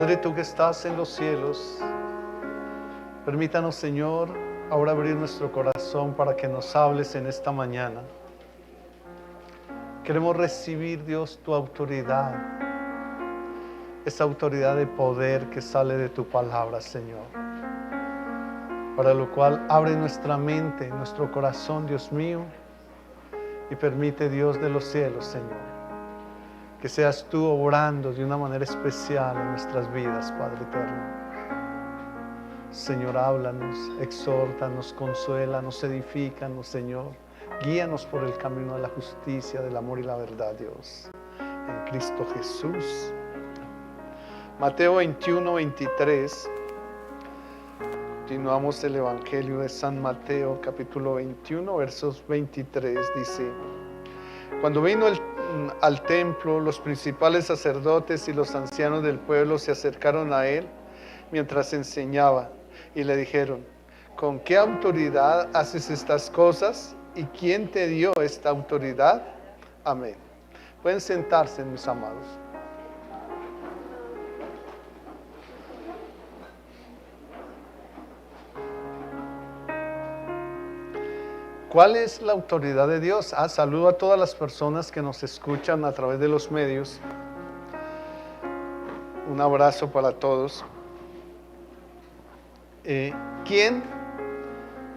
Padre, tú que estás en los cielos, permítanos, Señor, ahora abrir nuestro corazón para que nos hables en esta mañana. Queremos recibir, Dios, tu autoridad, esa autoridad de poder que sale de tu palabra, Señor. Para lo cual abre nuestra mente, nuestro corazón, Dios mío, y permite, Dios de los cielos, Señor, que seas tú obrando de una manera especial en nuestras vidas, Padre eterno. Señor, háblanos, exhórtanos, consuélanos, edifícanos, Señor. Guíanos por el camino de la justicia, del amor y la verdad, Dios. En Cristo Jesús. Mateo 21, 23. Continuamos el Evangelio de San Mateo, capítulo 21, versos 23. Dice: Cuando vino al templo, los principales sacerdotes y los ancianos del pueblo se acercaron a él mientras enseñaba y le dijeron: ¿con qué autoridad haces estas cosas? ¿Y quién te dio esta autoridad? Amén. Pueden sentarse, mis amados. ¿Cuál es la autoridad de Dios? Saludo a todas las personas que nos escuchan a través de los medios. Un abrazo para todos. ¿Quién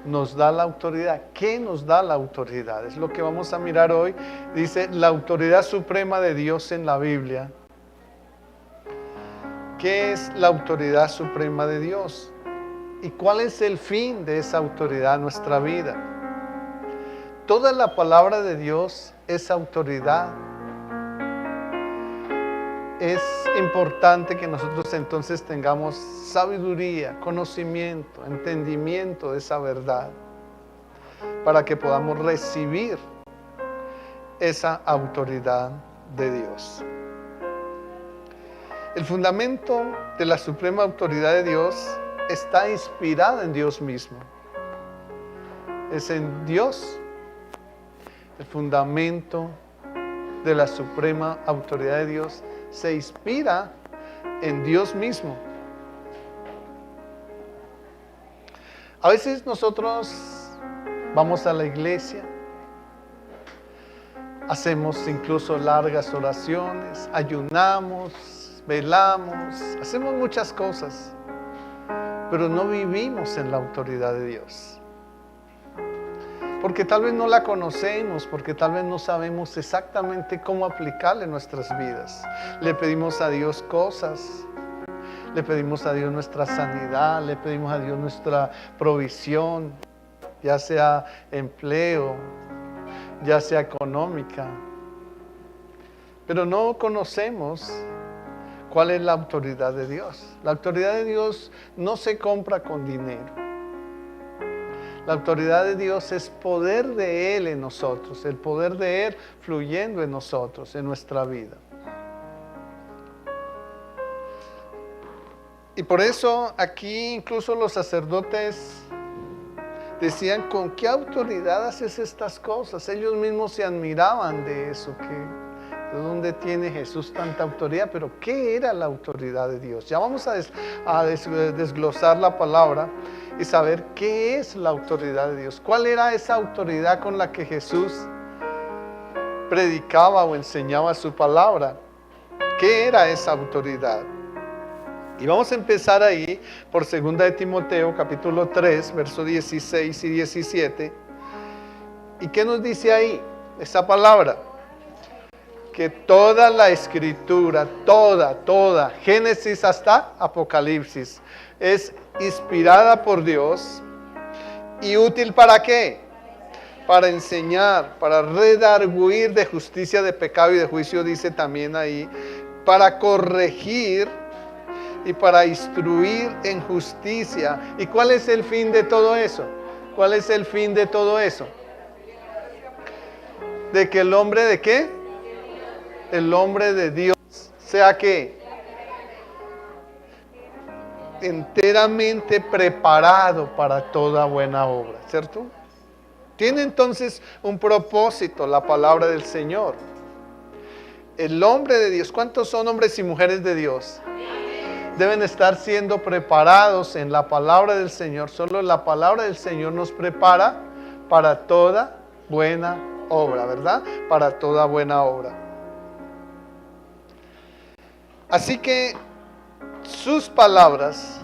nos da la autoridad? ¿Qué nos da la autoridad? Es lo que vamos a mirar hoy. Dice, la autoridad suprema de Dios en la Biblia. ¿Qué es la autoridad suprema de Dios? ¿Y cuál es el fin de esa autoridad en nuestra vida? Toda la palabra de Dios es autoridad. Es importante que nosotros entonces tengamos sabiduría, conocimiento, entendimiento de esa verdad, para que podamos recibir esa autoridad de Dios. El fundamento de la suprema autoridad de Dios está inspirado en Dios mismo. Es en Dios. El fundamento de la suprema autoridad de Dios se inspira en Dios mismo. A veces nosotros vamos a la iglesia, hacemos incluso largas oraciones, ayunamos, velamos, hacemos muchas cosas, pero no vivimos en la autoridad de Dios. Porque tal vez no la conocemos, porque tal vez no sabemos exactamente cómo aplicarla en nuestras vidas. Le pedimos a Dios cosas, le pedimos a Dios nuestra sanidad, le pedimos a Dios nuestra provisión, ya sea empleo, ya sea económica. Pero no conocemos cuál es la autoridad de Dios. La autoridad de Dios no se compra con dinero. La autoridad de Dios es poder de Él en nosotros, el poder de Él fluyendo en nosotros, en nuestra vida. Y por eso aquí incluso los sacerdotes decían, ¿con qué autoridad haces estas cosas? Ellos mismos se admiraban de eso, ¿de dónde tiene Jesús tanta autoridad? Pero ¿qué era la autoridad de Dios? Ya vamos a desglosar la palabra y saber qué es la autoridad de Dios. ¿Cuál era esa autoridad con la que Jesús predicaba o enseñaba su palabra? ¿Qué era esa autoridad? Y vamos a empezar ahí por 2 de Timoteo, capítulo 3, versos 16 y 17. ¿Y qué nos dice ahí esa palabra? Que toda la escritura, toda, Génesis hasta Apocalipsis, es inspirada por Dios y útil ¿para qué? Para enseñar, para redarguir de justicia, de pecado y de juicio, dice también ahí, para corregir y para instruir en justicia. ¿Y cuál es el fin de todo eso? ¿Cuál es el fin de todo eso? De que el hombre ¿de qué? El hombre de Dios sea ¿qué? Enteramente preparado para toda buena obra, ¿cierto? Tiene entonces un propósito la palabra del Señor. El hombre de Dios, ¿cuántos son hombres y mujeres de Dios? deben estar siendo preparados en la palabra del Señor. Solo la palabra del Señor nos prepara para toda buena obra, ¿verdad? Para toda buena obra. Así que sus palabras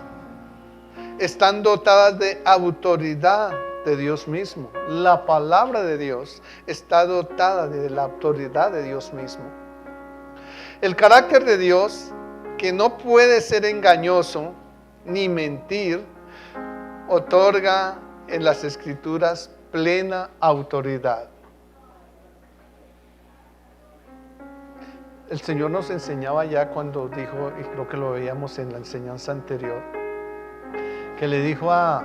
están dotadas de autoridad de Dios mismo. La palabra de Dios está dotada de la autoridad de Dios mismo. El carácter de Dios, que no puede ser engañoso ni mentir, otorga en las Escrituras plena autoridad. El Señor nos enseñaba ya cuando dijo, y creo que lo veíamos en la enseñanza anterior, que le dijo a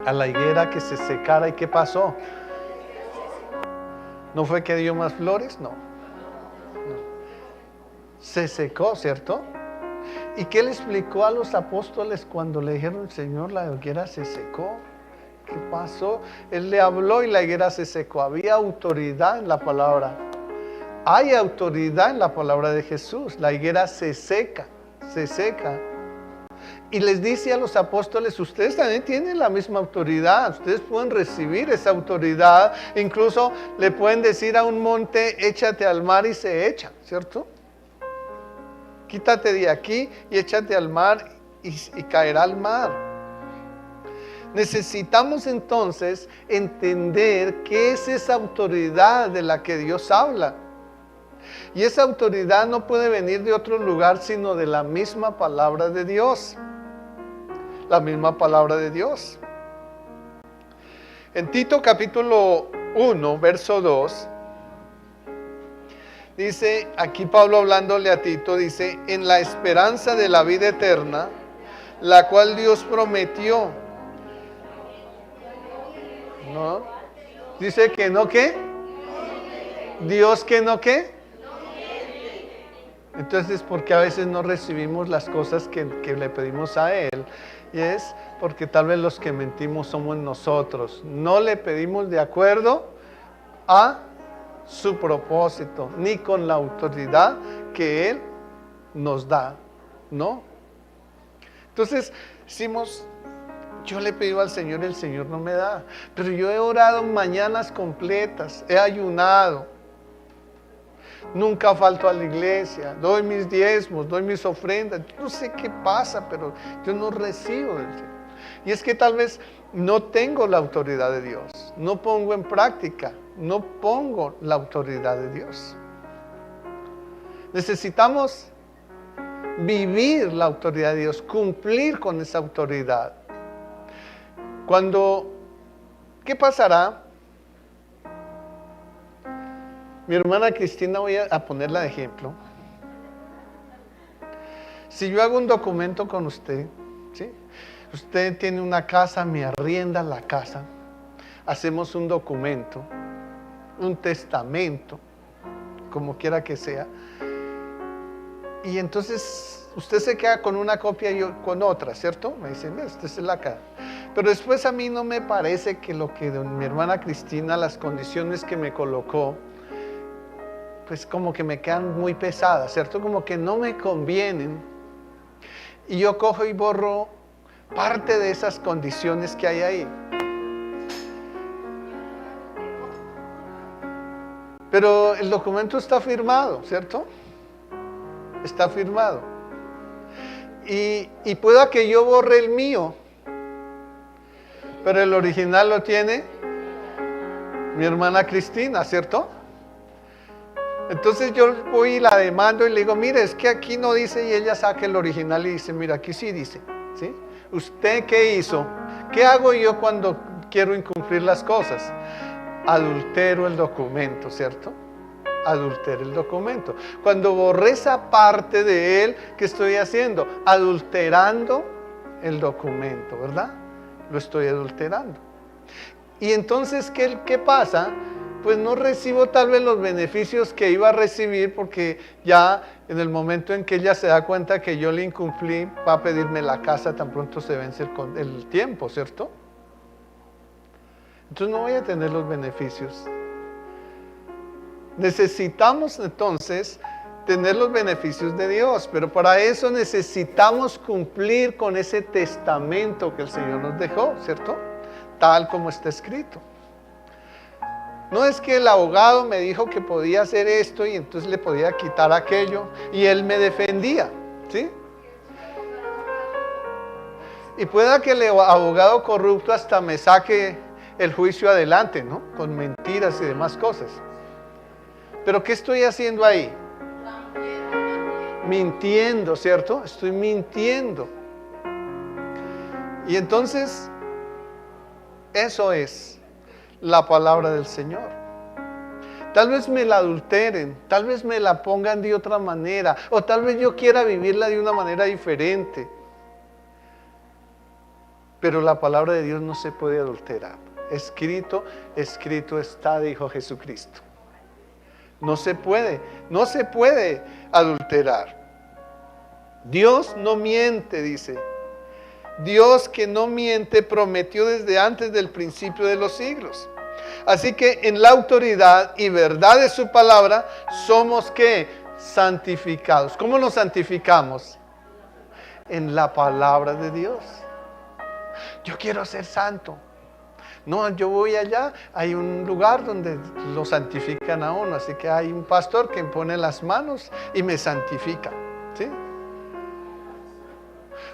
la higuera que se secara. ¿Y qué pasó? ¿No fue que dio más flores? No. Se secó, ¿cierto? ¿Y qué le explicó a los apóstoles cuando le dijeron, Señor, la higuera se secó? ¿Qué pasó? Él le habló y la higuera se secó. Había autoridad en la palabra. Hay autoridad en la palabra de Jesús. La higuera se seca, se seca. Y les dice a los apóstoles, ustedes también tienen la misma autoridad. Ustedes pueden recibir esa autoridad. Incluso le pueden decir a un monte, échate al mar y se echa, ¿cierto? Quítate de aquí y échate al mar y caerá al mar. Necesitamos entonces entender qué es esa autoridad de la que Dios habla. Y esa autoridad no puede venir de otro lugar sino de la misma palabra de Dios. La misma palabra de Dios. En Tito capítulo 1, verso 2, dice, aquí Pablo hablándole a Tito, dice, en la esperanza de la vida eterna, la cual Dios prometió. ¿No? Dice que no, ¿qué? Dios que no, ¿qué? Entonces, ¿por qué a veces no recibimos las cosas que le pedimos a Él? Y es porque tal vez los que mentimos somos nosotros. No le pedimos de acuerdo a su propósito, ni con la autoridad que Él nos da, ¿no? Entonces, decimos, yo le he pedido al Señor, el Señor no me da. Pero yo he orado mañanas completas, he ayunado. Nunca falto a la iglesia, doy mis diezmos, doy mis ofrendas. Yo no sé qué pasa, pero yo no recibo del Señor. Y es que tal vez no tengo la autoridad de Dios, no pongo en práctica, no pongo la autoridad de Dios. Necesitamos vivir la autoridad de Dios, cumplir con esa autoridad. ¿Qué pasará? Mi hermana Cristina, voy a ponerla de ejemplo. Si yo hago un documento con usted, ¿sí? Usted tiene una casa, me arrienda la casa, hacemos un documento, un testamento, como quiera que sea, y entonces usted se queda con una copia y yo con otra, ¿cierto? Me dice, mira, esta es la cara. Pero después a mí no me parece que lo que mi hermana Cristina, las condiciones que me colocó, pues como que me quedan muy pesadas, ¿cierto? Como que no me convienen. Y yo cojo y borro parte de esas condiciones que hay ahí. Pero el documento está firmado, ¿cierto? Está firmado. Y pueda que yo borre el mío, pero el original lo tiene mi hermana Cristina, ¿cierto? Entonces yo voy y la demando y le digo, mire, es que aquí no dice, y ella saca el original y dice, mira, aquí sí dice, ¿sí? ¿Usted qué hizo? ¿Qué hago yo cuando quiero incumplir las cosas? Adultero el documento, ¿cierto? Adultero el documento. Cuando borré esa parte de él, ¿qué estoy haciendo? Adulterando el documento, ¿verdad? Lo estoy adulterando. Y entonces, ¿qué pasa? Pues no recibo tal vez los beneficios que iba a recibir, porque ya en el momento en que ella se da cuenta que yo le incumplí, va a pedirme la casa tan pronto se vence el tiempo, ¿cierto? Entonces no voy a tener los beneficios. Necesitamos entonces tener los beneficios de Dios, pero para eso necesitamos cumplir con ese testamento que el Señor nos dejó, ¿cierto? Tal como está escrito. No es que el abogado me dijo que podía hacer esto y entonces le podía quitar aquello y él me defendía, ¿sí? Y pueda que el abogado corrupto hasta me saque el juicio adelante, ¿no? Con mentiras y demás cosas. Pero ¿qué estoy haciendo ahí? Mintiendo, ¿cierto? Estoy mintiendo. Y entonces, eso es la palabra del Señor. Tal vez me la adulteren, tal vez me la pongan de otra manera, o tal vez yo quiera vivirla de una manera diferente. Pero la palabra de Dios no se puede adulterar. Escrito, escrito está, dijo Jesucristo. No se puede adulterar. Dios no miente, dice. Dios que no miente prometió desde antes del principio de los siglos. Así que en la autoridad y verdad de su palabra somos ¿qué? Santificados. ¿Cómo nos santificamos? En la palabra de Dios. Yo quiero ser santo. No, yo voy allá, hay un lugar donde lo santifican a uno, así que hay un pastor que pone las manos y me santifica, ¿sí?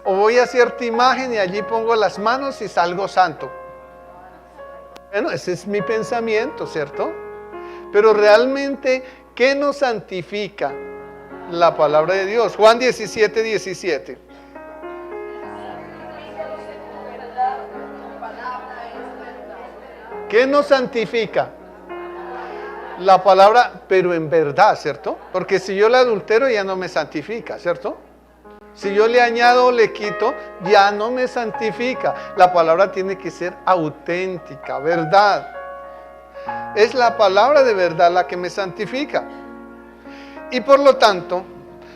O voy a cierta imagen y allí pongo las manos y salgo santo. Bueno, ese es mi pensamiento, ¿cierto? Pero realmente, ¿qué nos santifica? La palabra de Dios. Juan 17, 17. ¿Qué nos santifica? La palabra, pero en verdad, ¿cierto? Porque si yo la adultero ya no me santifica, ¿cierto? Si yo le añado o le quito, ya no me santifica. La palabra tiene que ser auténtica, verdad. Es la palabra de verdad la que me santifica. Y por lo tanto,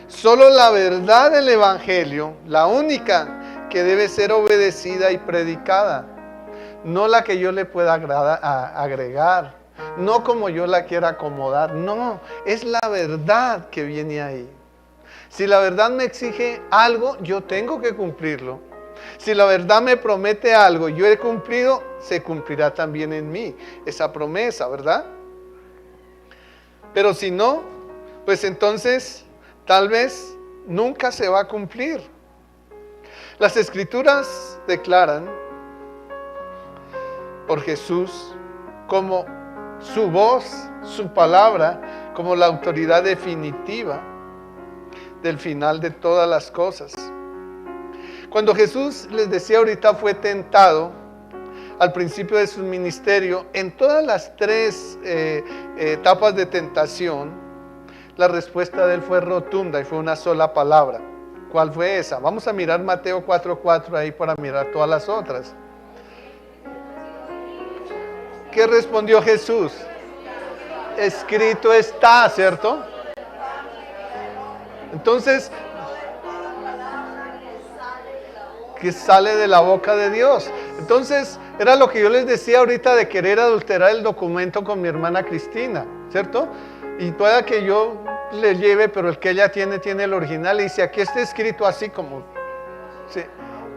solo la verdad del Evangelio, la única que debe ser obedecida y predicada. No la que yo le pueda agregar, no como yo la quiera acomodar, no, es la verdad que viene ahí. Si la verdad me exige algo, yo tengo que cumplirlo. Si la verdad me promete algo y yo he cumplido, se cumplirá también en mí esa promesa, ¿verdad? Pero si no, pues entonces tal vez nunca se va a cumplir. Las Escrituras declaran por Jesús como su voz, su palabra, como la autoridad definitiva del final de todas las cosas. Cuando Jesús, les decía ahorita, fue tentado al principio de su ministerio, en todas las tres etapas de tentación, la respuesta de él fue rotunda y fue una sola palabra. ¿Cuál fue esa? Vamos a mirar Mateo 4:4 ahí para mirar todas las otras. ¿Qué respondió Jesús? Escrito está, ¿cierto? Entonces, que sale de la boca de Dios. Entonces, era lo que yo les decía ahorita de querer adulterar el documento con mi hermana Cristina, ¿cierto? Y pueda que yo le lleve, pero el que ella tiene el original y dice, aquí está escrito así como... Sí,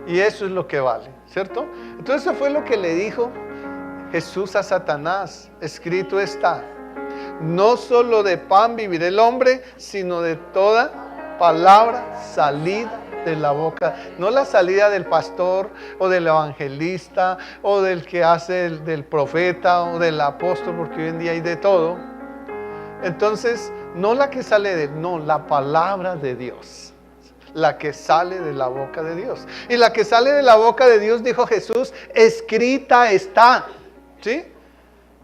y eso es lo que vale, ¿cierto? Entonces, eso fue lo que le dijo Jesús a Satanás. Escrito está, no solo de pan vivirá el hombre, sino de toda palabra salida de la boca. No la salida del pastor o del evangelista o del que hace del profeta o del apóstol, porque hoy en día hay de todo. Entonces, no la que sale de él, no, la palabra de Dios. La que sale de la boca de Dios. Y la que sale de la boca de Dios, dijo Jesús, escrita está. ¿Sí?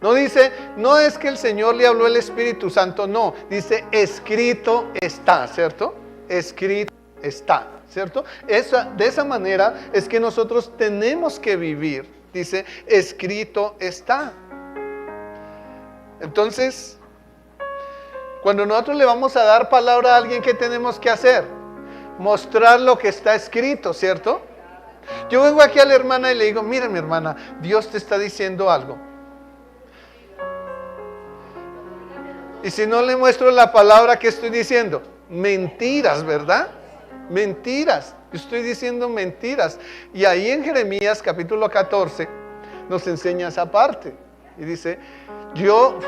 No dice, no es que el Señor le habló el Espíritu Santo, no. Dice, escrito está, ¿cierto? Escrito está, ¿cierto? De esa manera es que nosotros tenemos que vivir. Dice, escrito está. Entonces, cuando nosotros le vamos a dar palabra a alguien, ¿qué tenemos que hacer? Mostrar lo que está escrito, ¿cierto? Yo vengo aquí a la hermana y le digo, mira mi hermana, Dios te está diciendo algo. Y si no le muestro la palabra, ¿qué estoy diciendo? Mentiras, ¿verdad? Mentiras. Estoy diciendo mentiras. Y ahí en Jeremías capítulo 14 nos enseña esa parte. Y dice,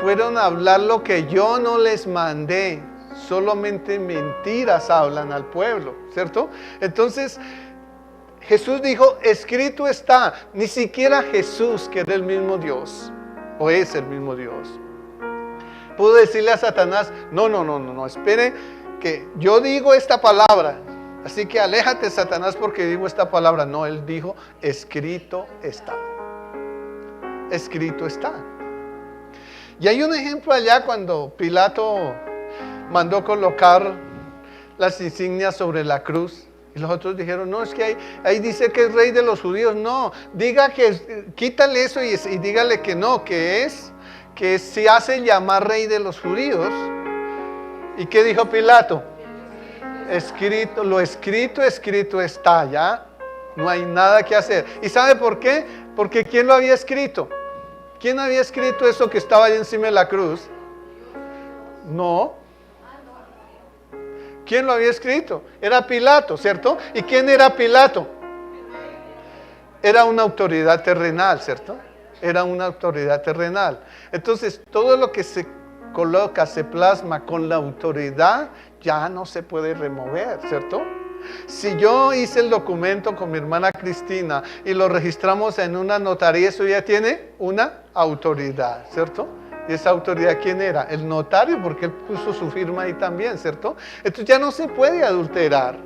fueron a hablar lo que yo no les mandé. Solamente mentiras hablan al pueblo, ¿cierto? Entonces, Jesús dijo, escrito está. Ni siquiera Jesús, que era el mismo Dios, o es el mismo Dios, pudo decirle a Satanás, no, espere, que yo digo esta palabra, así que aléjate, Satanás, porque digo esta palabra. No, él dijo, escrito está. Escrito está. Y hay un ejemplo allá cuando Pilato mandó colocar las insignias sobre la cruz. Y los otros dijeron, no, es que ahí dice que es rey de los judíos. No, diga que, quítale eso y dígale que no, que se hace llamar rey de los judíos. ¿Y qué dijo Pilato? Escrito, lo escrito está, ya. No hay nada que hacer. ¿Y sabe por qué? Porque ¿quién lo había escrito? ¿Quién había escrito eso que estaba ahí encima de la cruz? No. ¿Quién lo había escrito? Era Pilato, ¿cierto? ¿Y quién era Pilato? Era una autoridad terrenal, ¿cierto? Era una autoridad terrenal. Entonces, todo lo que se coloca, se plasma con la autoridad, ya no se puede remover, ¿cierto? Si yo hice el documento con mi hermana Cristina y lo registramos en una notaría, eso ya tiene una autoridad, ¿cierto? ¿Y esa autoridad quién era? El notario, porque él puso su firma ahí también, ¿cierto? Entonces ya no se puede adulterar.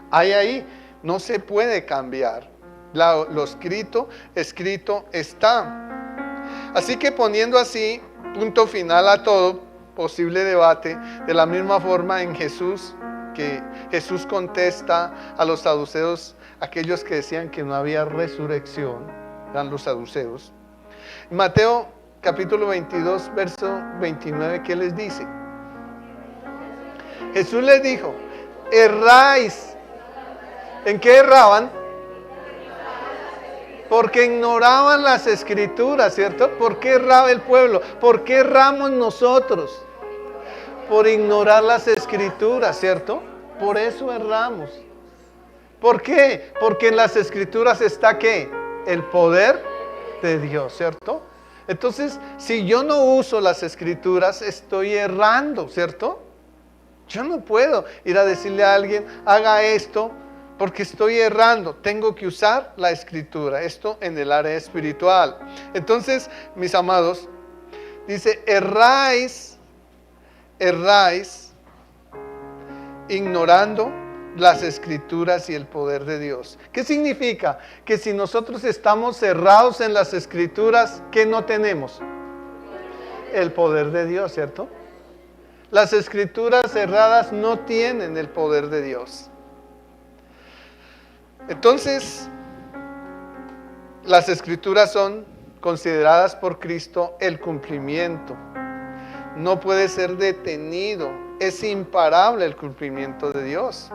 Ahí no se puede cambiar. Lo escrito está. Así que poniendo así punto final a todo posible debate, de la misma forma en Jesús, que Jesús contesta a los saduceos, aquellos que decían que no había resurrección, eran los saduceos. Mateo capítulo 22, verso 29, ¿qué les dice? Jesús les dijo, erráis. ¿En qué erraban? Porque ignoraban las escrituras, ¿cierto? ¿Por qué erraba el pueblo? ¿Por qué erramos nosotros? Por ignorar las escrituras, ¿cierto? Por eso erramos. ¿Por qué? Porque en las escrituras está ¿qué? El poder de Dios, ¿cierto? Entonces, si yo no uso las escrituras, estoy errando, ¿cierto? Yo no puedo ir a decirle a alguien, haga esto, porque estoy errando. Tengo que usar la escritura, esto en el área espiritual. Entonces, mis amados, dice, erráis, ignorando las escrituras y el poder de Dios. ¿Qué significa? Que si nosotros estamos cerrados en las escrituras, ¿qué no tenemos? El poder de Dios, ¿cierto? Las escrituras cerradas no tienen el poder de Dios. Entonces, las escrituras son consideradas por Cristo el cumplimiento. No puede ser detenido. Es imparable el cumplimiento de Dios.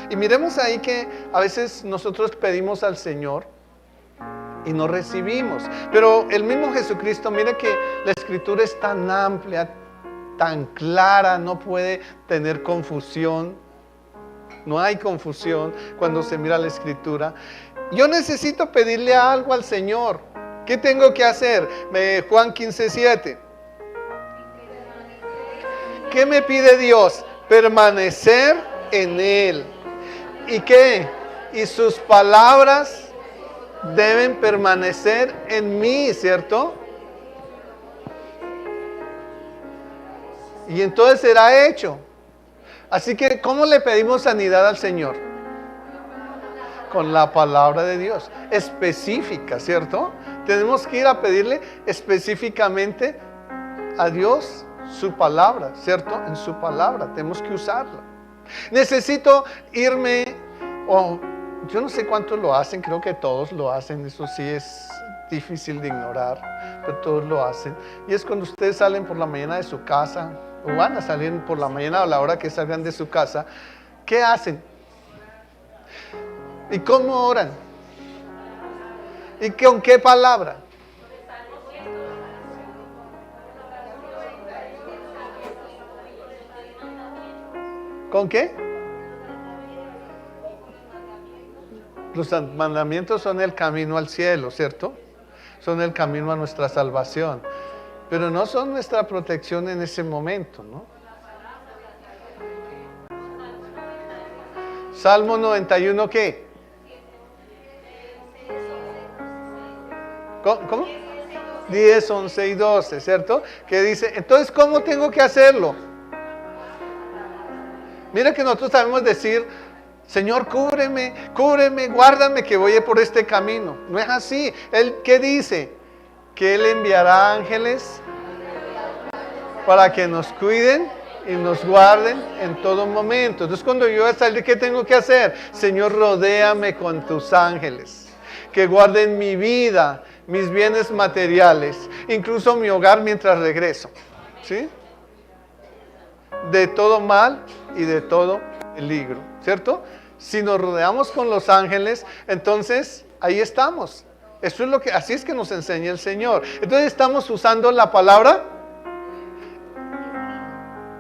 Y miremos ahí que a veces nosotros pedimos al Señor y no recibimos. Pero el mismo Jesucristo, mire que la escritura es tan amplia, tan clara, no puede tener confusión. No hay confusión cuando se mira la escritura. Yo necesito pedirle algo al Señor. ¿Qué tengo que hacer? Juan 15:7. ¿Qué me pide Dios? Permanecer en Él. ¿Y qué? Y sus palabras deben permanecer en mí, ¿cierto? Y entonces será hecho. Así que, ¿cómo le pedimos sanidad al Señor? Con la palabra de Dios, específica, ¿cierto? Tenemos que ir a pedirle específicamente a Dios su palabra, ¿cierto? En su palabra, tenemos que usarla. Necesito irme, yo no sé cuántos lo hacen, creo que todos lo hacen, eso sí es difícil de ignorar, pero todos lo hacen. Y es cuando ustedes salen por la mañana de su casa, o van a salir por la mañana a la hora que salgan de su casa, ¿qué hacen? ¿Y cómo oran? ¿Y con qué palabra? ¿Con qué? Los mandamientos son el camino al cielo, ¿cierto? Son el camino a nuestra salvación. Pero no son nuestra protección en ese momento, ¿no? Salmo 91, ¿qué? ¿Cómo? 10, 11 y 12, ¿cierto? Que dice, entonces, ¿cómo tengo que hacerlo? Mira que nosotros sabemos decir, Señor, cúbreme, guárdame que voy por este camino. No es así. Él, ¿qué dice? Que Él enviará ángeles para que nos cuiden y nos guarden en todo momento. Entonces, cuando yo voy a salir, ¿qué tengo que hacer? Señor, rodéame con tus ángeles, que guarden mi vida, mis bienes materiales, incluso mi hogar mientras regreso, ¿sí? De todo mal y de todo peligro, ¿cierto? Si nos rodeamos con los ángeles, entonces ahí estamos. Eso es lo que, así es que nos enseña el Señor. Entonces estamos usando la palabra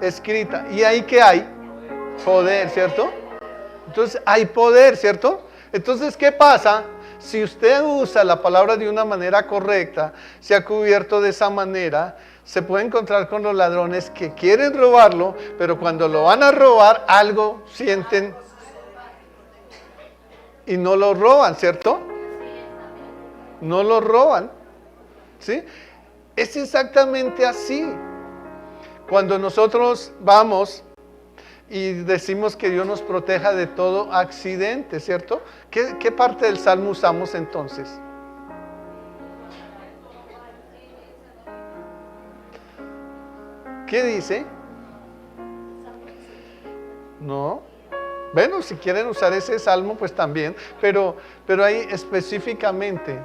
escrita. ¿Y ahí qué hay? Poder, ¿cierto? Entonces hay poder, ¿cierto? Entonces, ¿qué pasa? Si usted usa la palabra de una manera correcta, se ha cubierto de esa manera, se puede encontrar con los ladrones que quieren robarlo, pero cuando lo van a robar, algo sienten y no lo roban, ¿cierto? No lo roban, ¿sí? Es exactamente así. Cuando nosotros vamos y decimos que Dios nos proteja de todo accidente, ¿cierto? ¿Qué parte del Salmo usamos entonces? ¿Qué dice? No. Bueno, si quieren usar ese Salmo, pues también, pero ahí específicamente.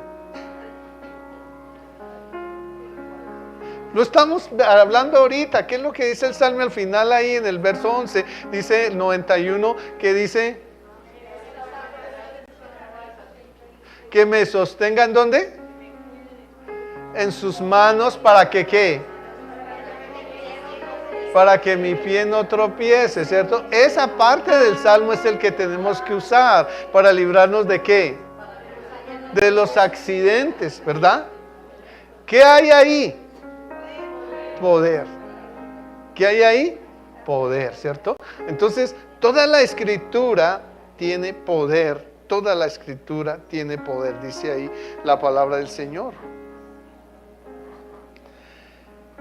Lo estamos hablando ahorita. ¿Qué es lo que dice el Salmo al final ahí en el verso 11? Dice el 91, que dice que me sostengan, ¿dónde? En sus manos, ¿para que qué? Para que mi pie no tropiece, ¿cierto? Esa parte del Salmo es el que tenemos que usar para librarnos de ¿qué? De los accidentes, ¿verdad? ¿Qué hay ahí? Poder. ¿Qué hay ahí? Poder, ¿cierto? Entonces, toda la escritura tiene poder. Toda la escritura tiene poder, dice ahí la palabra del Señor.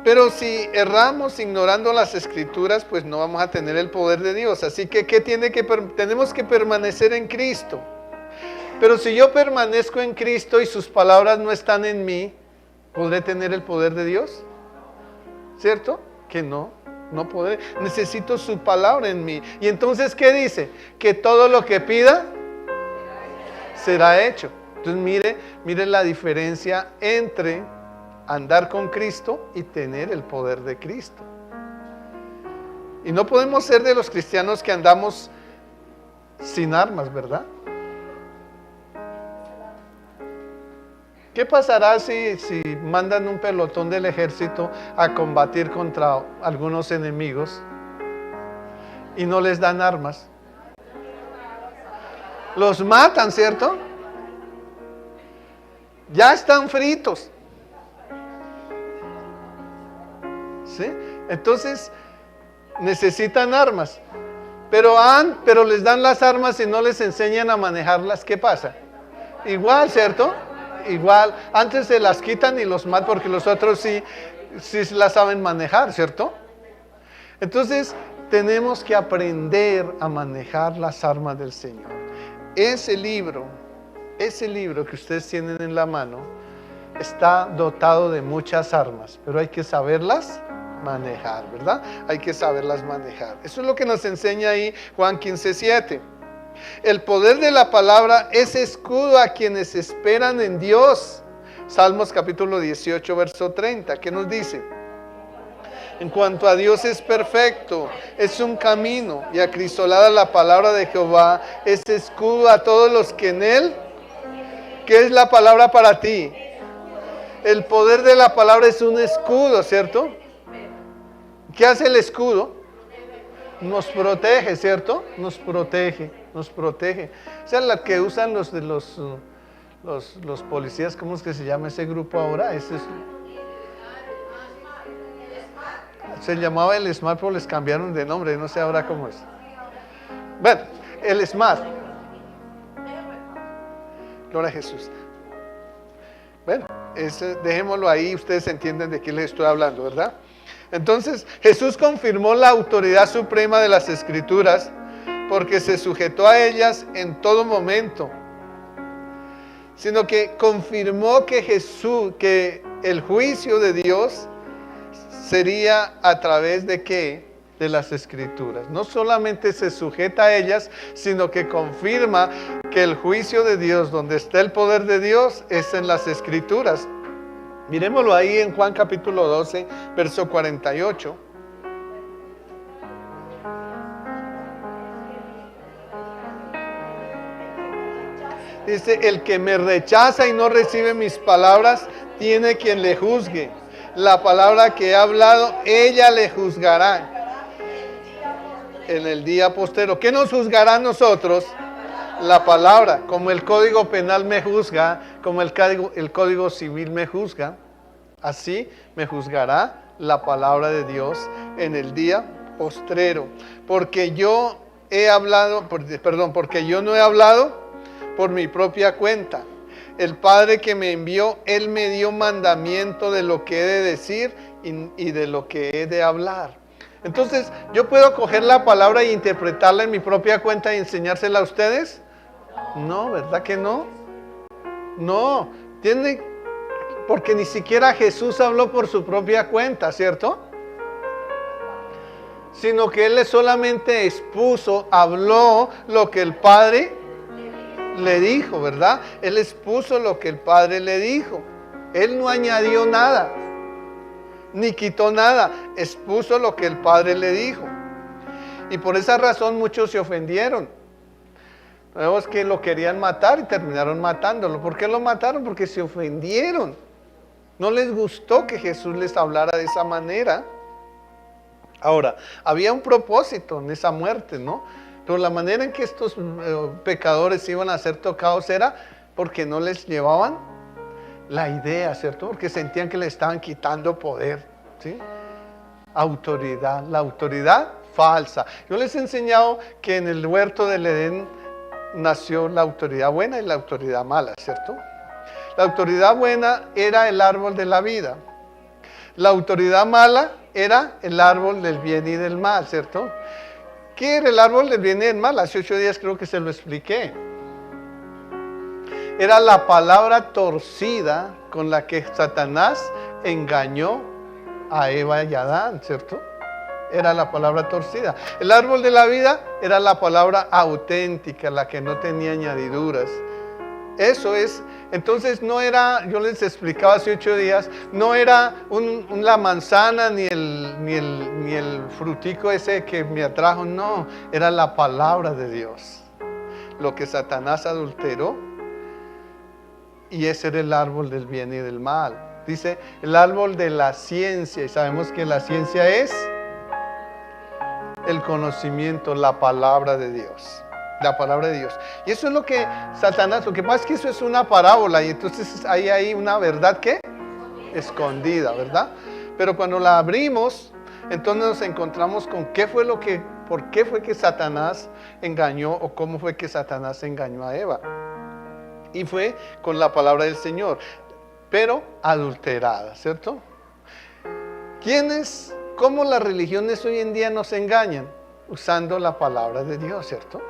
Pero si erramos ignorando las escrituras, pues no vamos a tener el poder de Dios. Así que, tenemos que permanecer en Cristo. Pero si yo permanezco en Cristo y sus palabras no están en mí, ¿podré tener el poder de Dios? ¿Cierto? Que no podré. Necesito su palabra en mí. Y entonces, ¿qué dice? Que todo lo que pida será hecho. Entonces, mire la diferencia entre andar con Cristo y tener el poder de Cristo. Y no podemos ser de los cristianos que andamos sin armas, ¿verdad? ¿Qué pasará si mandan un pelotón del ejército a combatir contra algunos enemigos y no les dan armas? Los matan, ¿cierto? Ya están fritos. ¿Sí? Entonces necesitan armas, pero les dan las armas y no les enseñan a manejarlas. ¿Qué pasa? Igual, ¿cierto? Igual, antes se las quitan y los matan porque los otros sí las saben manejar, ¿cierto? Entonces tenemos que aprender a manejar las armas del Señor. Ese libro que ustedes tienen en la mano está dotado de muchas armas, pero hay que saberlas manejar, ¿verdad? Hay que saberlas manejar. Eso es lo que nos enseña ahí Juan 15:7. El poder de la palabra es escudo a quienes esperan en Dios. Salmos capítulo 18, verso 30. ¿Qué nos dice? En cuanto a Dios es perfecto, es un camino, y acrisolada la palabra de Jehová es escudo a todos los que en él. ¿Qué es la palabra para ti? El poder de la palabra es un escudo, ¿cierto? ¿Qué hace el escudo? Nos protege, ¿cierto? Nos protege, nos protege. O sea, la que usan los policías, ¿cómo es que se llama ese grupo ahora? Se llamaba el SMART, pero les cambiaron de nombre, no sé ahora cómo es. Bueno, el SMART. Gloria a Jesús. Bueno, dejémoslo ahí, ustedes entienden de qué les estoy hablando, ¿verdad? Entonces, Jesús confirmó la autoridad suprema de las Escrituras porque se sujetó a ellas en todo momento, sino que confirmó que el juicio de Dios sería a través de ¿qué? De las Escrituras. No solamente se sujeta a ellas, sino que confirma que el juicio de Dios, donde está el poder de Dios, es en las Escrituras. Miremoslo ahí en Juan capítulo 12, verso 48. Dice, el que me rechaza y no recibe mis palabras, tiene quien le juzgue. La palabra que he hablado, ella le juzgará en el día postero. ¿Qué nos juzgará a nosotros? La palabra. Como el Código Penal me juzga, como el Código Civil me juzga, así me juzgará la palabra de Dios en el día postrero. Porque yo no he hablado por mi propia cuenta. El Padre que me envió, Él me dio mandamiento de lo que he de decir y de lo que he de hablar. Entonces, ¿yo puedo coger la palabra e interpretarla en mi propia cuenta y enseñársela a ustedes? No, ¿verdad que no? No, porque ni siquiera Jesús habló por su propia cuenta, ¿cierto? Sino que Él solamente habló lo que el Padre le dijo, ¿verdad? Él expuso lo que el Padre le dijo. Él no añadió nada, ni quitó nada. Expuso lo que el Padre le dijo. Y por esa razón muchos se ofendieron. Vemos que lo querían matar y terminaron matándolo. ¿Por qué lo mataron? Porque se ofendieron. No les gustó que Jesús les hablara de esa manera. Ahora, había un propósito en esa muerte, ¿no? Pero la manera en que estos pecadores iban a ser tocados era porque no les llevaban la idea, ¿cierto? Porque sentían que le estaban quitando poder, ¿sí? Autoridad, la autoridad falsa. Yo les he enseñado que en el huerto del Edén nació la autoridad buena y la autoridad mala, ¿cierto? La autoridad buena era el árbol de la vida. La autoridad mala era el árbol del bien y del mal, ¿cierto? ¿Qué era el árbol del bien y del mal? Hace 8 días creo que se lo expliqué. Era la palabra torcida con la que Satanás engañó a Eva y a Adán, ¿cierto? Era la palabra torcida. El árbol de la vida era la palabra auténtica, la que no tenía añadiduras. Eso es, entonces no era, yo les explicaba hace 8 días, no era la manzana ni el frutico ese que me atrajo, no, era la palabra de Dios. Lo que Satanás adulteró, y ese era el árbol del bien y del mal. Dice, el árbol de la ciencia, y sabemos que la ciencia es el conocimiento, la palabra de Dios. La palabra de Dios. Y eso es lo que Satanás, lo que pasa es que eso es una parábola y entonces hay una verdad que escondida, ¿verdad? Pero cuando la abrimos, entonces nos encontramos con por qué fue que Satanás engañó o cómo fue que Satanás engañó a Eva. Y fue con la palabra del Señor, pero adulterada, ¿cierto? ¿Cómo las religiones hoy en día nos engañan? Usando la palabra de Dios, ¿cierto?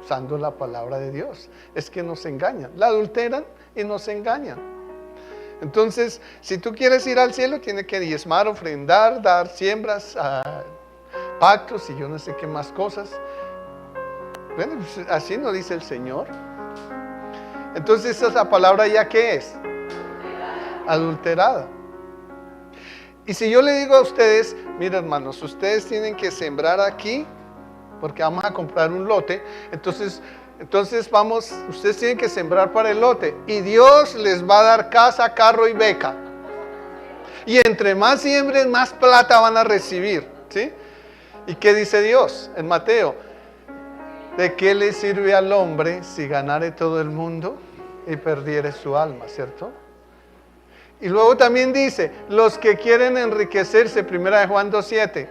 Usando la palabra de Dios. Es que nos engañan. La adulteran y nos engañan. Entonces, si tú quieres ir al cielo, tienes que diezmar, ofrendar, dar siembras, pactos y yo no sé qué más cosas. Bueno, pues así nos dice el Señor. Entonces, esa palabra ya ¿qué es? Adulterada. Y si yo le digo a ustedes, mira hermanos, ustedes tienen que sembrar aquí, porque vamos a comprar un lote, entonces ustedes tienen que sembrar para el lote, y Dios les va a dar casa, carro y beca. Y entre más siembren, más plata van a recibir, ¿sí? ¿Y qué dice Dios en Mateo? ¿De qué le sirve al hombre si ganare todo el mundo y perdiere su alma, cierto? Y luego también dice, los que quieren enriquecerse, primera de Juan 2:7,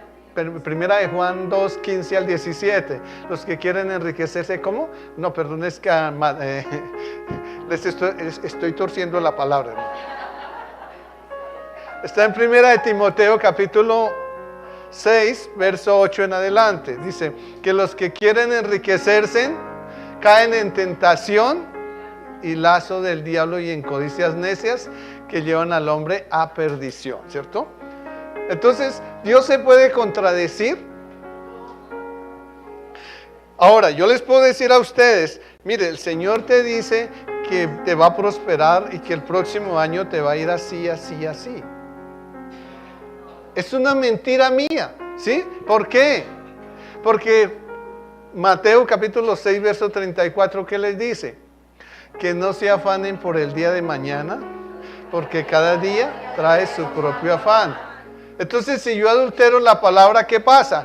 primera de Juan 2:15 al 17, los que quieren enriquecerse, ¿cómo? No, perdón, es que les estoy torciendo la palabra, ¿no? Está en primera de Timoteo capítulo 6, verso 8 en adelante. Dice que los que quieren enriquecerse caen en tentación y lazo del diablo y en codicias necias que llevan al hombre a perdición, ¿cierto? Entonces, ¿Dios se puede contradecir? Ahora, yo les puedo decir a ustedes, mire, el Señor te dice que te va a prosperar y que el próximo año te va a ir así, así, así. Es una mentira mía, ¿sí? ¿Por qué? Porque Mateo capítulo 6, verso 34, ¿qué les dice? Que no se afanen por el día de mañana, porque cada día trae su propio afán. Entonces, si yo adultero la palabra, ¿qué pasa?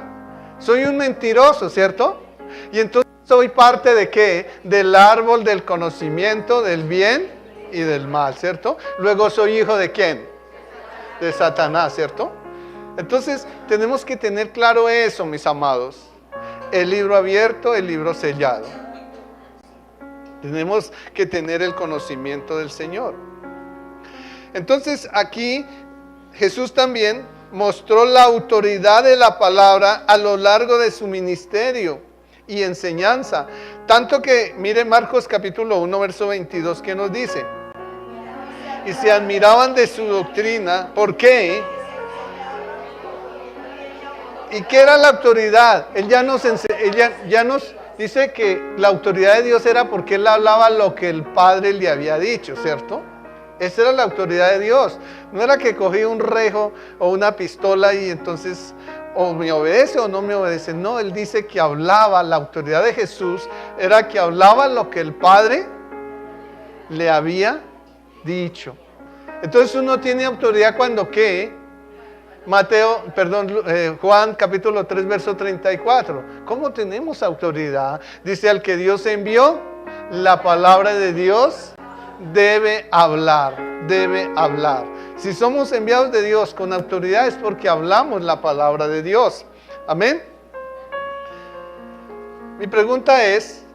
Soy un mentiroso, ¿cierto? Y entonces soy parte ¿de qué? Del árbol del conocimiento del bien y del mal, ¿cierto? Luego soy hijo ¿de quién? De Satanás, ¿cierto? Entonces, tenemos que tener claro eso, mis amados. El libro abierto, el libro sellado. Tenemos que tener el conocimiento del Señor. Entonces, aquí Jesús también mostró la autoridad de la palabra a lo largo de su ministerio y enseñanza. Tanto que, mire Marcos capítulo 1, verso 22, que nos dice: y se admiraban de su doctrina. ¿Por qué? ¿Y qué era la autoridad? Él ya nos dice que la autoridad de Dios era porque él hablaba lo que el Padre le había dicho, ¿cierto? Esa era la autoridad de Dios. No era que cogía un rejo o una pistola y entonces o me obedece o no me obedece. No, él dice que hablaba, la autoridad de Jesús era que hablaba lo que el Padre le había dicho. Entonces uno tiene autoridad cuando ¿qué? Juan capítulo 3, verso 34. ¿Cómo tenemos autoridad? Dice, al que Dios envió, la palabra de Dios debe hablar, debe hablar. Si somos enviados de Dios con autoridad es porque hablamos la palabra de Dios. Amén. Mi pregunta es,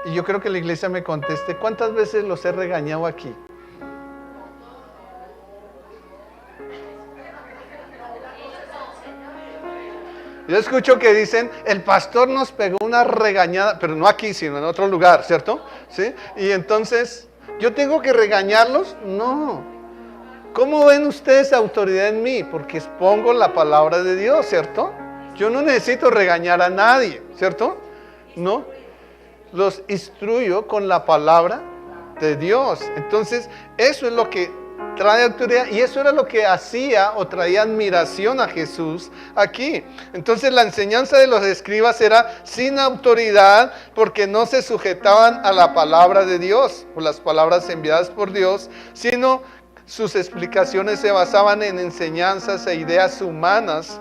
y yo creo que la iglesia me conteste, ¿cuántas veces los he regañado aquí? Yo escucho que dicen, el pastor nos pegó una regañada, pero no aquí, sino en otro lugar, ¿cierto? ¿Sí? Y entonces, ¿yo tengo que regañarlos? No. ¿Cómo ven ustedes autoridad en mí? Porque expongo la palabra de Dios, ¿cierto? Yo no necesito regañar a nadie, ¿cierto? No. Los instruyo con la palabra de Dios. Entonces, eso es lo que trae autoridad, y eso era lo que hacía o traía admiración a Jesús aquí. Entonces la enseñanza de los escribas era sin autoridad porque no se sujetaban a la palabra de Dios o las palabras enviadas por Dios, sino sus explicaciones se basaban en enseñanzas e ideas humanas,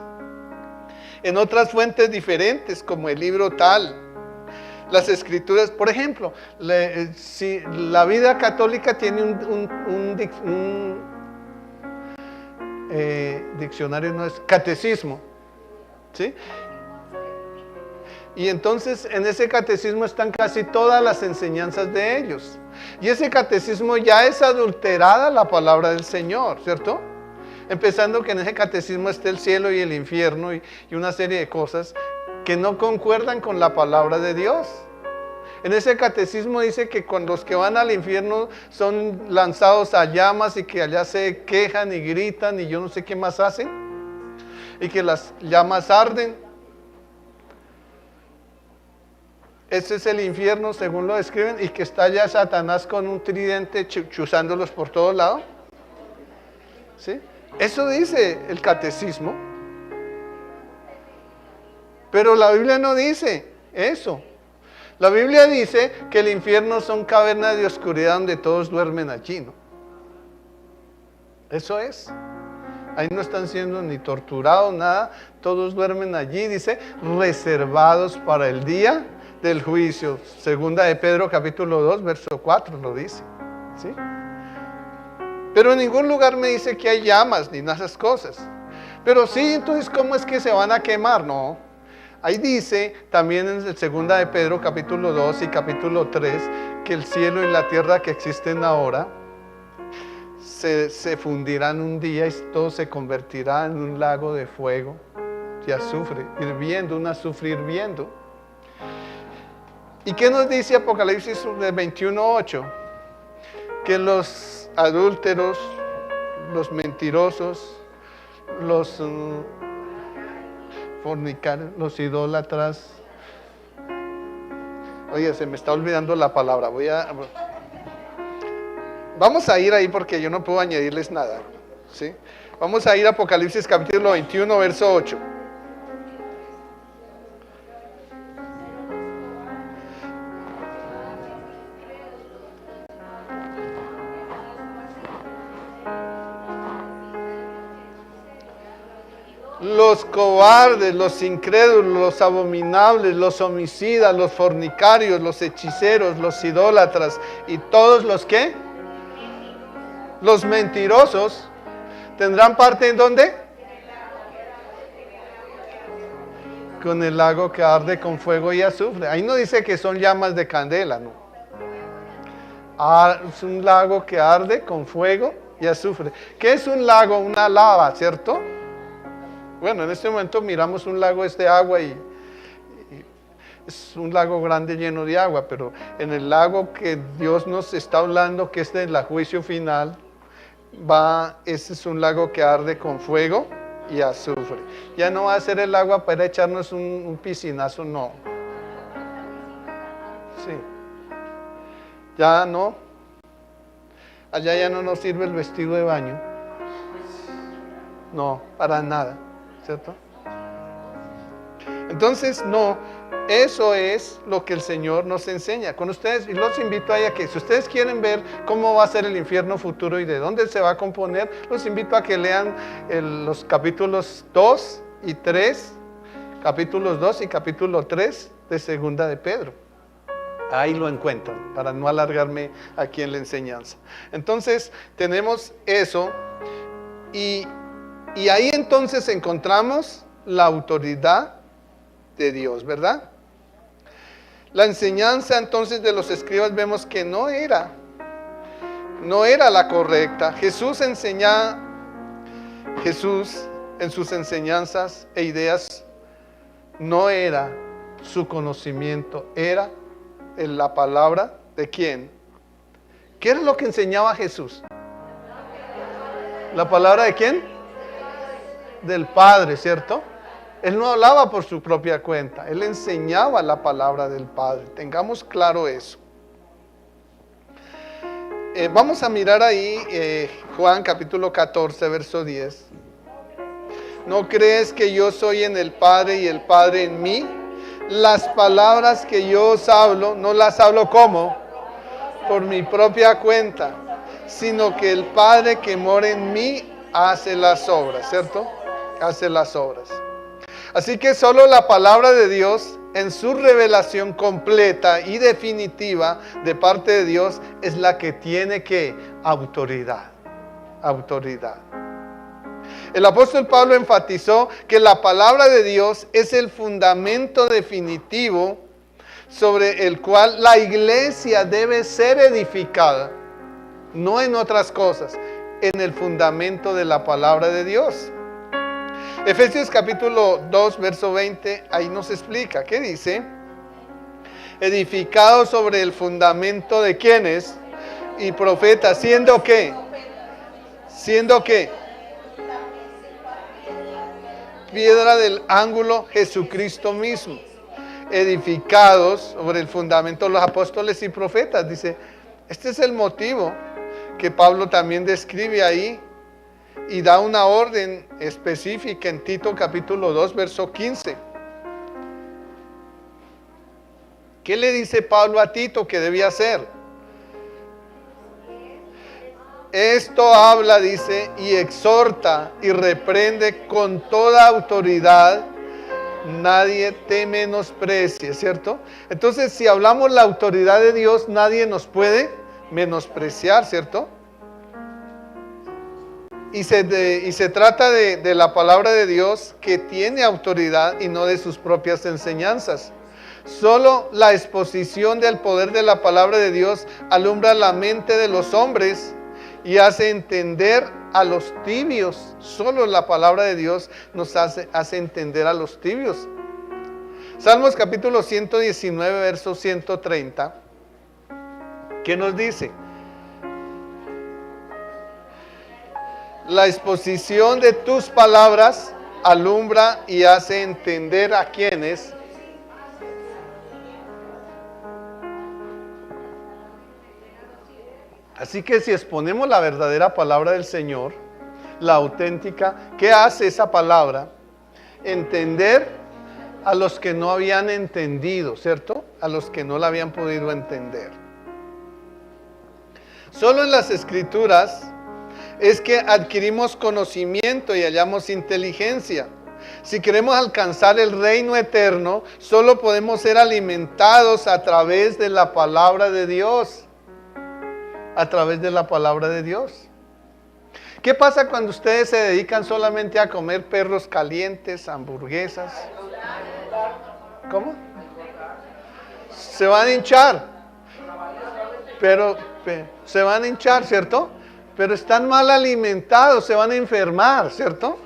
en otras fuentes diferentes como el libro tal. Las escrituras, por ejemplo, si la vida católica tiene un diccionario, no es catecismo, ¿sí? Y entonces en ese catecismo están casi todas las enseñanzas de ellos. Y ese catecismo ya es adulterada la palabra del Señor, ¿cierto? Empezando que en ese catecismo está el cielo y el infierno y una serie de cosas que no concuerdan con la palabra de Dios. En ese catecismo dice que cuando los que van al infierno son lanzados a llamas y que allá se quejan y gritan y yo no sé qué más hacen, y que las llamas arden. Ese es el infierno según lo describen, y que está allá Satanás con un tridente chuzándolos por todos lados. ¿Sí? Eso dice el catecismo. Pero la Biblia no dice eso. La Biblia dice que el infierno son cavernas de oscuridad donde todos duermen allí, ¿no? Eso es. Ahí no están siendo ni torturados, nada. Todos duermen allí, dice, reservados para el día del juicio. Segunda de Pedro, capítulo 2, verso 4, lo dice. ¿Sí? Pero en ningún lugar me dice que hay llamas ni nada de esas cosas. Pero sí, entonces, ¿cómo es que se van a quemar? No. Ahí dice también en el segunda de Pedro, capítulo 2 y capítulo 3, que el cielo y la tierra que existen ahora se fundirán un día y todo se convertirá en un lago de fuego y azufre, hirviendo, un azufre hirviendo. ¿Y qué nos dice Apocalipsis 21:8? Que los adúlteros, los mentirosos, los fornicarios, los idólatras. Oye, se me está olvidando la palabra. Vamos a ir ahí porque yo no puedo añadirles nada, ¿sí? Vamos a ir a Apocalipsis capítulo 21, verso 8. Los cobardes, los incrédulos, los abominables, los homicidas, los fornicarios, los hechiceros, los idólatras y todos los que, los mentirosos, ¿tendrán parte en dónde? Con el lago que arde con fuego y azufre. Ahí no dice que son llamas de candela, no. Es un lago que arde con fuego y azufre. ¿Qué es un lago? Una lava, ¿cierto? Bueno, en este momento miramos un lago de agua y es un lago grande lleno de agua, pero en el lago que Dios nos está hablando, que es del juicio final, ese es un lago que arde con fuego y azufre. Ya no va a ser el agua para echarnos un piscinazo, no. Sí. Ya no. Allá ya no nos sirve el vestido de baño. No, para nada. ¿Cierto? Entonces, no, eso es lo que el Señor nos enseña. Con ustedes, y los invito a que si ustedes quieren ver cómo va a ser el infierno futuro y de dónde se va a componer, los invito a que lean los capítulos 2 y 3, capítulos 2 y capítulo 3 de Segunda de Pedro. Ahí lo encuentran, para no alargarme aquí en la enseñanza. Entonces, tenemos eso y ahí entonces encontramos la autoridad de Dios, ¿verdad? La enseñanza entonces de los escribas vemos que no era la correcta. Jesús en sus enseñanzas e ideas no era su conocimiento, era en la palabra de ¿quién? ¿Qué era lo que enseñaba Jesús? ¿La palabra de quién? Del Padre, ¿cierto? Él no hablaba por su propia cuenta, él enseñaba la palabra del Padre. Tengamos claro eso. Vamos a mirar ahí Juan capítulo 14, verso 10. ¿No crees que yo soy en el Padre y el Padre en mí? Las palabras que yo os hablo, no las hablo ¿cómo? Por mi propia cuenta, sino que el Padre que mora en mí hace las obras, ¿cierto? Hace las obras. Así que solo la palabra de Dios en su revelación completa y definitiva de parte de Dios es la que tiene que autoridad. El apóstol Pablo enfatizó que la palabra de Dios es el fundamento definitivo sobre el cual la iglesia debe ser edificada, no en otras cosas, en el fundamento de la palabra de Dios. Efesios capítulo 2, verso 20, ahí nos explica, ¿qué dice? Edificado sobre el fundamento de ¿quiénes? Y profetas, ¿siendo qué? ¿Siendo qué? Piedra del ángulo, Jesucristo mismo. Edificados sobre el fundamento de los apóstoles y profetas, dice, este es el motivo que Pablo también describe ahí. Y da una orden específica en Tito capítulo 2, verso 15. ¿Qué le dice Pablo a Tito que debía hacer? Esto habla, dice, y exhorta y reprende con toda autoridad. Nadie te menosprecie, ¿cierto? Entonces, si hablamos la autoridad de Dios, nadie nos puede menospreciar, ¿cierto? Y se trata de la palabra de Dios, que tiene autoridad y no de sus propias enseñanzas. Solo la exposición del poder de la palabra de Dios alumbra la mente de los hombres y hace entender a los tibios. Solo la palabra de Dios nos hace entender a los tibios. Salmos capítulo 119, verso 130. ¿Qué nos dice? La exposición de tus palabras alumbra y hace entender a quienes. Así que si exponemos la verdadera palabra del Señor, la auténtica, ¿qué hace esa palabra? Entender a los que no habían entendido, ¿cierto? A los que no la habían podido entender. Solo en las Escrituras es que adquirimos conocimiento y hallamos inteligencia. Si queremos alcanzar el reino eterno, solo podemos ser alimentados a través de la palabra de Dios. A través de la palabra de Dios. ¿Qué pasa cuando ustedes se dedican solamente a comer perros calientes, hamburguesas? ¿Cómo? Se van a hinchar. Pero se van a hinchar, ¿cierto? Pero están mal alimentados, se van a enfermar, ¿cierto?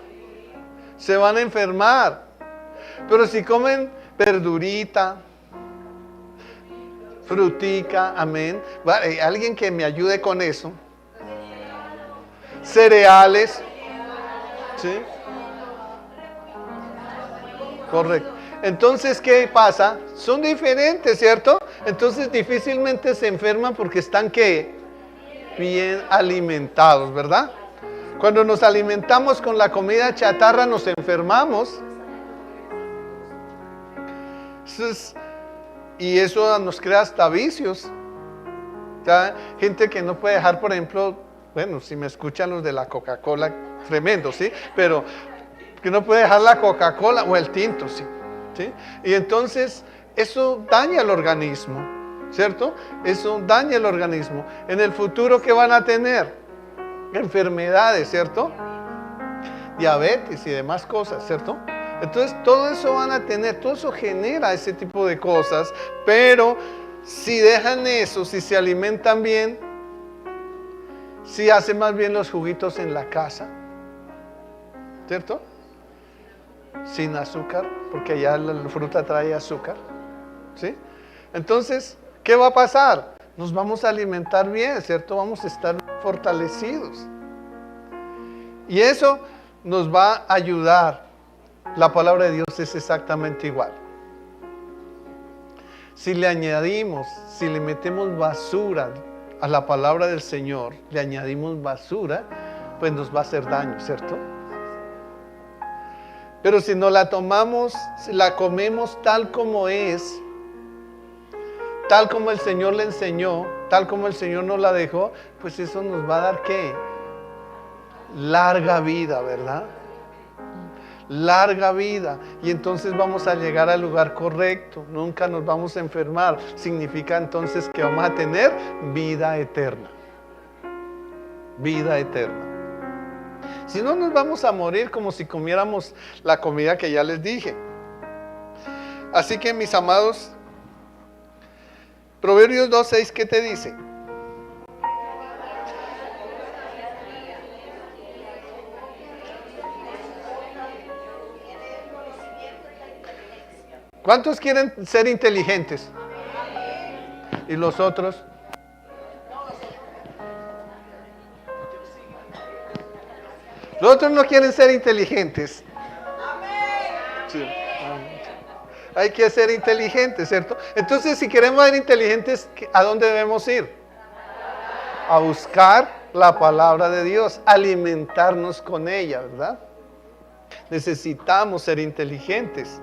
Se van a enfermar. Pero si comen verdurita, frutica, amén. Alguien que me ayude con eso. Cereales. ¿Sí? Correcto. Entonces, ¿qué pasa? Son diferentes, ¿cierto? Entonces difícilmente se enferman porque están, ¿qué? Bien alimentados, ¿verdad? Cuando nos alimentamos con la comida chatarra nos enfermamos. Y eso nos crea hasta vicios. ¿Ya? Gente que no puede dejar, por ejemplo, bueno, si me escuchan los de la Coca-Cola, tremendo, ¿sí? Pero que no puede dejar la Coca-Cola o el tinto, ¿sí? ¿Sí? Y entonces eso daña el organismo, ¿cierto? Eso daña el organismo. En el futuro, ¿qué van a tener? Enfermedades, ¿cierto? Diabetes y demás cosas, ¿cierto? Entonces todo eso van a tener, todo eso genera ese tipo de cosas, pero si dejan eso, si se alimentan bien, si hacen más bien los juguitos en la casa, ¿cierto? Sin azúcar, porque allá la fruta trae azúcar, ¿sí? Entonces, ¿qué va a pasar? Nos vamos a alimentar bien, ¿cierto? Vamos a estar fortalecidos. Y eso nos va a ayudar. La palabra de Dios es exactamente igual. Si le añadimos, si le metemos basura a la palabra del Señor, le añadimos basura, pues nos va a hacer daño, ¿cierto? Pero si no la tomamos, si la comemos tal como es, tal como el Señor le enseñó, tal como el Señor nos la dejó, pues eso nos va a dar, ¿qué? Larga vida, ¿verdad? Larga vida, y entonces vamos a llegar al lugar correcto, nunca nos vamos a enfermar. Significa entonces que vamos a tener vida eterna. Vida eterna. Si no, nos vamos a morir como si comiéramos la comida que ya les dije. Así que, mis amados, Proverbios 2:6, ¿qué te dice? ¿Cuántos quieren ser inteligentes? ¿Y los otros? Los otros no quieren ser inteligentes. Sí. Hay que ser inteligentes, ¿cierto? Entonces, si queremos ser inteligentes, ¿a dónde debemos ir? A buscar la palabra de Dios, alimentarnos con ella, ¿verdad? Necesitamos ser inteligentes.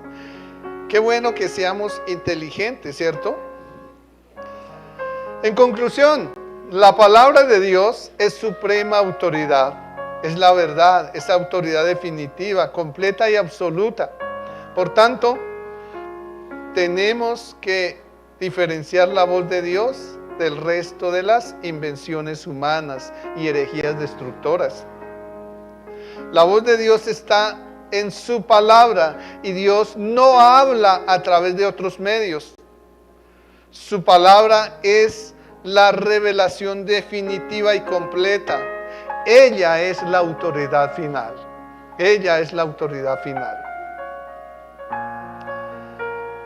Qué bueno que seamos inteligentes, ¿cierto? En conclusión, La palabra de Dios es suprema autoridad, es la verdad, es autoridad definitiva, completa y absoluta. Por tanto, tenemos que diferenciar la voz de Dios del resto de las invenciones humanas y herejías destructoras. La voz de Dios está en su palabra y Dios no habla a través de otros medios. Su palabra es la revelación definitiva y completa. Ella es la autoridad final. Ella es la autoridad final.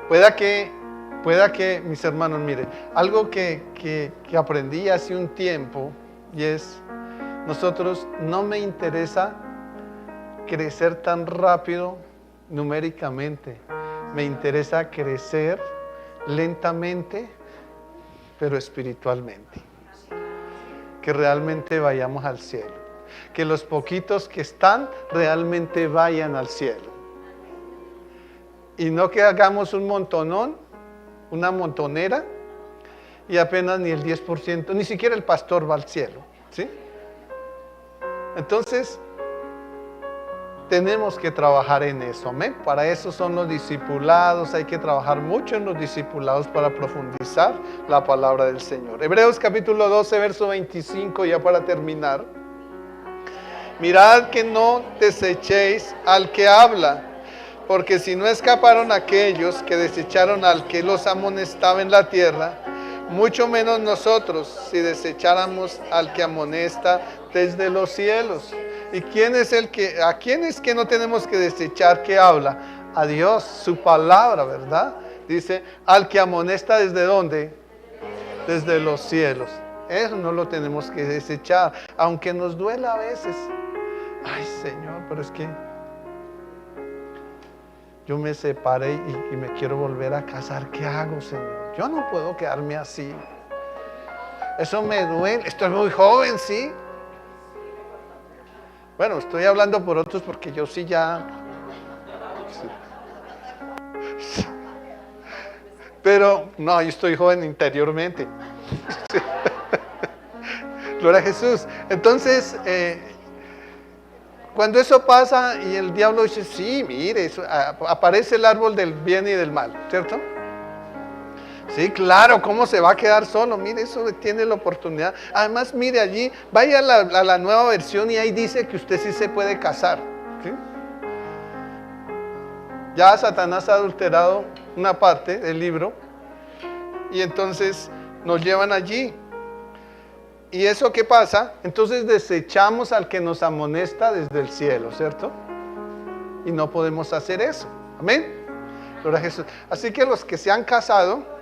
Pueda que, mis hermanos, mire, algo que aprendí hace un tiempo, y es, nosotros no me interesa crecer tan rápido numéricamente. Me interesa crecer lentamente, pero espiritualmente. Que realmente vayamos al cielo. Que los poquitos que están realmente vayan al cielo. Y no que hagamos un montonón, una montonera, y apenas ni el 10%, ni siquiera el pastor va al cielo, ¿sí? Entonces, tenemos que trabajar en eso, amén. Para eso son los discipulados, hay que trabajar mucho en los discipulados para profundizar la palabra del Señor. Hebreos capítulo 12, verso 25, ya para terminar. Mirad que no desechéis al que habla, porque si no escaparon aquellos que desecharon al que los amonestaba en la tierra, mucho menos nosotros si desecháramos al que amonesta desde los cielos. ¿Y quién es a quién es que no tenemos que desechar que habla? A Dios, su palabra, ¿verdad? Dice, al que amonesta ¿desde dónde? Desde los cielos. Eso no lo tenemos que desechar, aunque nos duela a veces. Ay, Señor, pero es que yo me separé y me quiero volver a casar. ¿Qué hago, Señor? Yo no puedo quedarme así. Eso me duele. Estoy muy joven, ¿sí? Bueno, estoy hablando por otros porque yo sí ya... Sí. Pero, no, yo estoy joven interiormente. Gloria a Jesús. Entonces, cuando eso pasa y el diablo dice, sí, mire, eso, aparece el árbol del bien y del mal, ¿cierto? Sí, claro, ¿cómo se va a quedar solo? Mire, eso tiene la oportunidad. Además, mire allí, vaya a la nueva versión y ahí dice que usted sí se puede casar, ¿sí? Ya Satanás ha adulterado una parte del libro y entonces nos llevan allí. ¿Y eso qué pasa? Entonces desechamos al que nos amonesta desde el cielo, ¿cierto? Y no podemos hacer eso. Amén. Gloria a Jesús. Así que los que se han casado,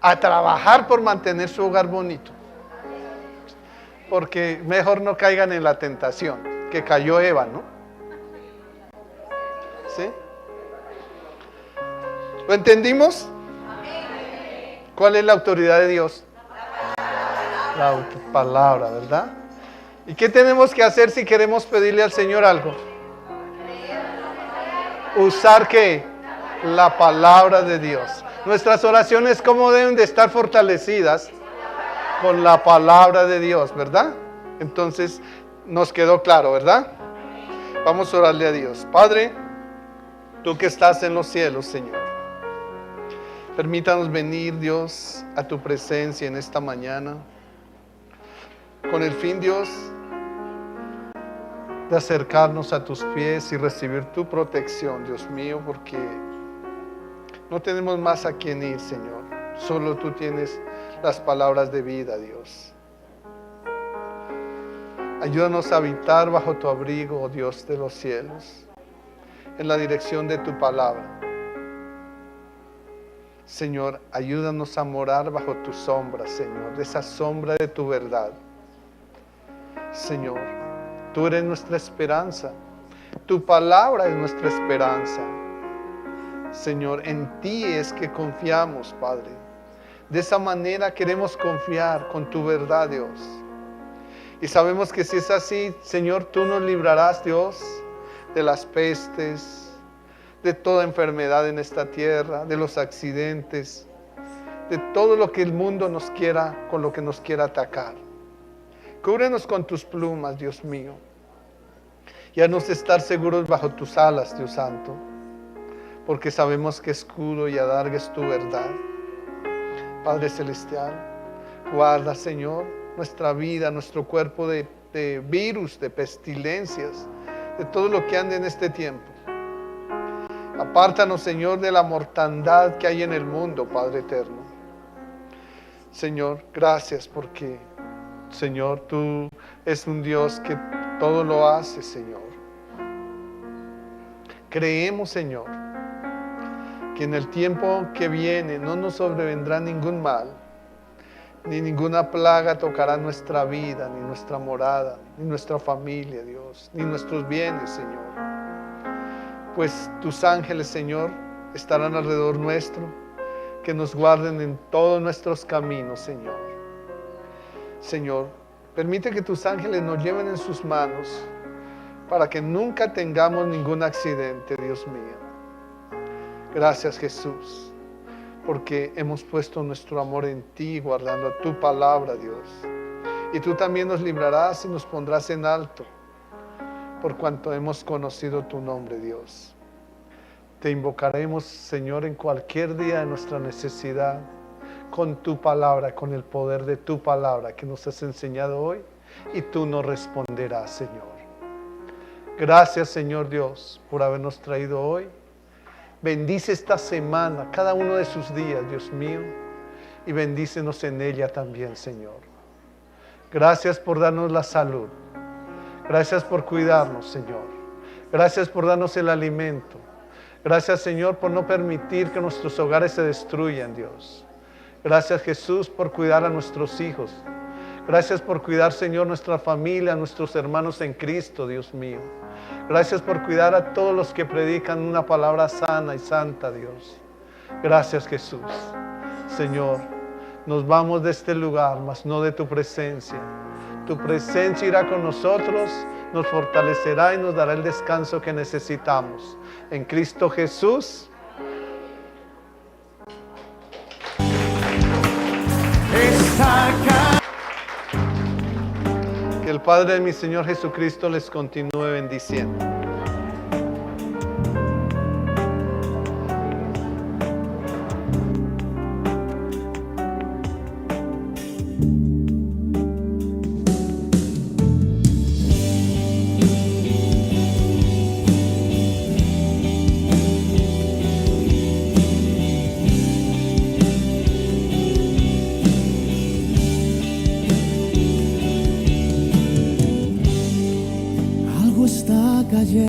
a trabajar por mantener su hogar bonito. Porque mejor no caigan en la tentación que cayó Eva, ¿no? ¿Sí? ¿Lo entendimos? ¿Cuál es la autoridad de Dios? La palabra, ¿verdad? ¿Y qué tenemos que hacer si queremos pedirle al Señor algo? ¿Usar qué? La palabra de Dios. Nuestras oraciones, ¿cómo deben de estar fortalecidas? Con la palabra de Dios, ¿verdad? Entonces, nos quedó claro, ¿verdad? Vamos a orarle a Dios. Padre, tú que estás en los cielos, Señor, permítanos venir, Dios, a tu presencia en esta mañana, con el fin, Dios, de acercarnos a tus pies y recibir tu protección, Dios mío, porque no tenemos más a quien ir, Señor. Solo tú tienes las palabras de vida, Dios. Ayúdanos a habitar bajo tu abrigo, oh Dios de los cielos, en la dirección de tu palabra. Señor, ayúdanos a morar bajo tu sombra, Señor, de esa sombra de tu verdad. Señor, tú eres nuestra esperanza. Tu palabra es nuestra esperanza. Señor, en ti es que confiamos, Padre. De esa manera queremos confiar con tu verdad, Dios. Y sabemos que si es así, Señor, tú nos librarás, Dios, de las pestes, de toda enfermedad en esta tierra, de los accidentes, de todo lo que el mundo nos quiera, con lo que nos quiera atacar. Cúbrenos con tus plumas, Dios mío, y haznos estar seguros bajo tus alas, Dios Santo, porque sabemos que escudo y adarga es tu verdad. Padre Celestial, guarda, Señor, nuestra vida, nuestro cuerpo de virus, de pestilencias, de todo lo que ande en este tiempo. Apártanos, Señor, de la mortandad que hay en el mundo, Padre eterno. Señor, gracias porque, Señor, tú eres un Dios que todo lo hace, Señor. Creemos, Señor, que en el tiempo que viene no nos sobrevendrá ningún mal, ni ninguna plaga tocará nuestra vida, ni nuestra morada, ni nuestra familia, Dios, ni nuestros bienes, Señor. Pues tus ángeles, Señor, estarán alrededor nuestro, que nos guarden en todos nuestros caminos, Señor. Señor, permite que tus ángeles nos lleven en sus manos, para que nunca tengamos ningún accidente, Dios mío. Gracias, Jesús, porque hemos puesto nuestro amor en ti, guardando tu palabra, Dios. Y tú también nos librarás y nos pondrás en alto, por cuanto hemos conocido tu nombre, Dios. Te invocaremos, Señor, en cualquier día de nuestra necesidad, con tu palabra, con el poder de tu palabra que nos has enseñado hoy, y tú nos responderás, Señor. Gracias, Señor Dios, por habernos traído hoy. Bendice esta semana, cada uno de sus días, Dios mío, y bendícenos en ella también, Señor. Gracias por darnos la salud. Gracias por cuidarnos, Señor. Gracias por darnos el alimento. Gracias, Señor, por no permitir que nuestros hogares se destruyan, Dios. Gracias, Jesús, por cuidar a nuestros hijos. Gracias por cuidar, Señor, nuestra familia, nuestros hermanos en Cristo, Dios mío. Gracias por cuidar a todos los que predican una palabra sana y santa, Dios. Gracias, Jesús. Señor, nos vamos de este lugar, mas no de tu presencia. Tu presencia irá con nosotros, nos fortalecerá y nos dará el descanso que necesitamos. En Cristo Jesús. Que el Padre de mi Señor Jesucristo les continúe bendiciendo. Algo está cayendo.